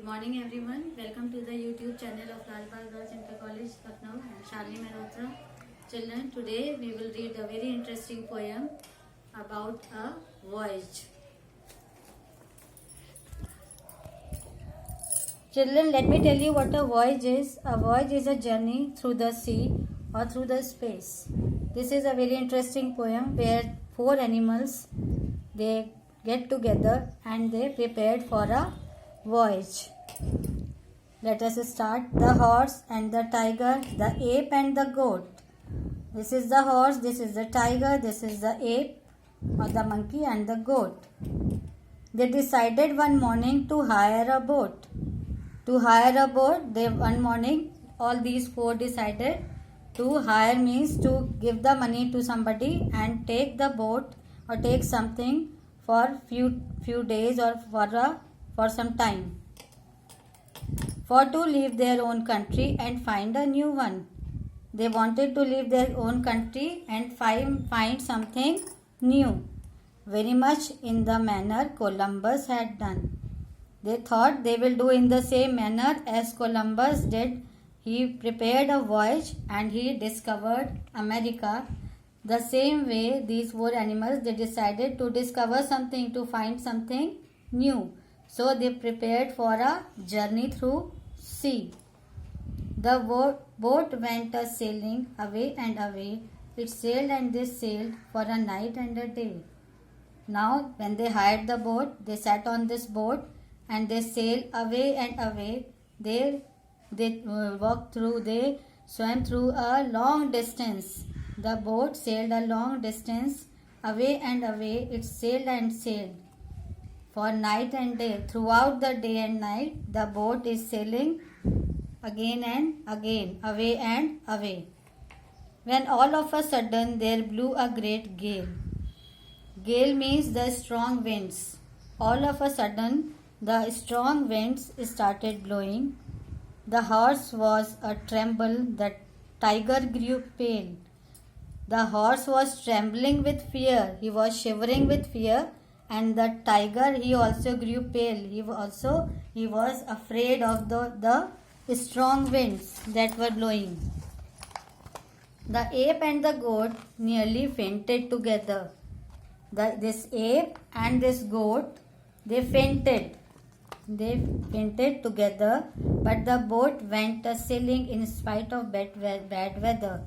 Good morning everyone. Welcome to the YouTube channel of Lalpal Girls Inter College, Lucknow. I am Shalini Mehrotra. Children, today we will read a very interesting poem about a voyage. Children, let me tell you what a voyage is. A voyage is a journey through the sea or through the space. This is a very interesting poem where four animals, they get together and they prepared for a voyage. Let us start. The horse and the tiger, the ape and the goat. This is the horse, this is the tiger, this is the ape or the monkey and the goat. They decided one morning to hire a boat. To hire a boat, one morning all these four decided to hire means to give the money to somebody and take the boat or take something for few days or for some time, for to leave their own country and find a new one. They wanted to leave their own country and find something new, very much in the manner Columbus had done. They thought they will do in the same manner as Columbus did. He prepared a voyage and he discovered America. The same way these four animals, they decided to discover something, to find something new. So they prepared for a journey through sea. The boat went a sailing away and away. It sailed and they sailed for a night and a day. Now when they hired the boat, they sat on this boat and they sailed away and away. They walked through, they swam through a long distance. The boat sailed a long distance away and away. It sailed and sailed for night and day. Throughout the day and night, the boat is sailing again and again, away and away. When all of a sudden there blew a great gale. Gale means the strong winds. All of a sudden the strong winds started blowing. The horse was a tremble. The tiger grew pale. The horse was trembling with fear. He was shivering with fear. And the tiger, he also grew pale. He was afraid of the strong winds that were blowing. The ape and the goat nearly fainted together. This ape and this goat, they fainted. They fainted together, but the boat went a sailing in spite of bad weather.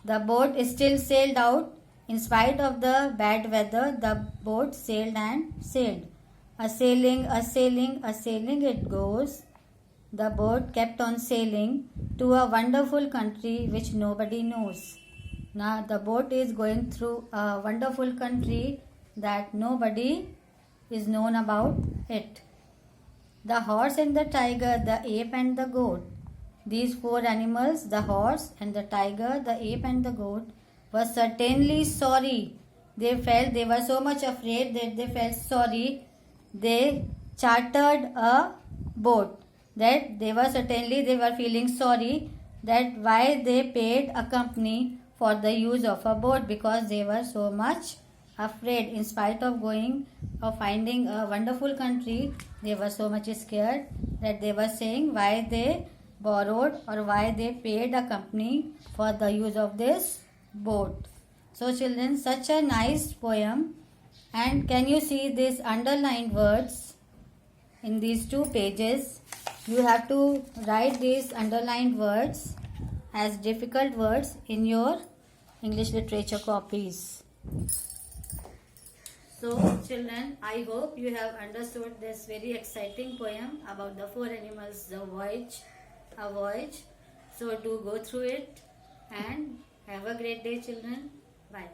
The boat still sailed out. In spite of the bad weather, the boat sailed and sailed. A sailing it goes. The boat kept on sailing to a wonderful country which nobody knows. Now the boat is going through a wonderful country that nobody is known about it. The horse and the tiger, the ape and the goat. These four animals, the horse and the tiger, the ape and the goat, were certainly sorry. They were so much afraid that they felt sorry. They chartered a boat. That they were feeling sorry that why they paid a company for the use of a boat, because they were so much afraid. In spite of going or finding a wonderful country, they were so much scared that they were saying why they borrowed or why they paid a company for the use of this boat. So children, such a nice poem. And can you see these underlined words in these 2 pages? You have to write these underlined words as difficult words in your English literature copies. So children, I hope you have understood this very exciting poem about the four animals, a voyage. So do go through it and have a great day children. Bye.